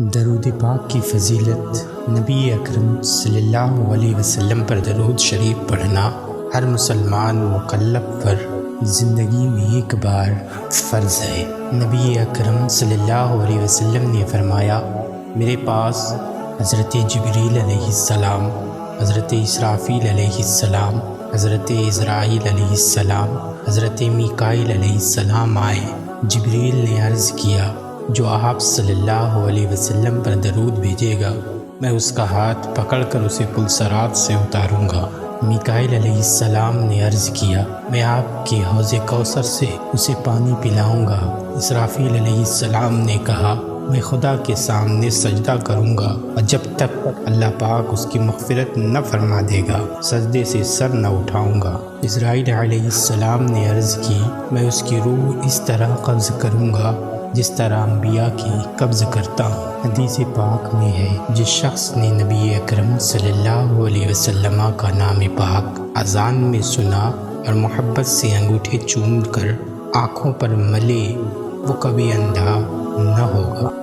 درود پاک کی فضیلت۔ نبی اکرم صلی اللہ علیہ وسلم پر درود شریف پڑھنا ہر مسلمان مکلف پر زندگی میں ایک بار فرض ہے۔ نبی اکرم صلی اللہ علیہ وسلم نے فرمایا، میرے پاس حضرت جبریل علیہ السلام، حضرت اسرافیل علیہ السلام، حضرت عزرائیل علیہ السلام، حضرت میکائیل علیہ السلام آئے۔ جبریل نے عرض کیا، جو آپ صلی اللہ علیہ وسلم پر درود بھیجے گا میں اس کا ہاتھ پکڑ کر اسے پل صراط سے اتاروں گا۔ میکائیل علیہ السلام نے عرض کیا، میں آپ کے حوض کوثر سے اسے پانی پلاؤں گا۔ اسرافیل علیہ السلام نے کہا، میں خدا کے سامنے سجدہ کروں گا اور جب تک اللہ پاک اس کی مغفرت نہ فرما دے گا سجدے سے سر نہ اٹھاؤں گا۔ عزرائیل علیہ السلام نے عرض کی، میں اس کی روح اس طرح قبض کروں گا جس طرح انبیاء کی قبض کرتا ہوں۔ حدیث پاک میں ہے، جس شخص نے نبی اکرم صلی اللہ علیہ وسلم کا نام پاک اذان میں سنا اور محبت سے انگوٹھے چوم کر آنکھوں پر ملے، وہ کبھی اندھا نہ ہوگا۔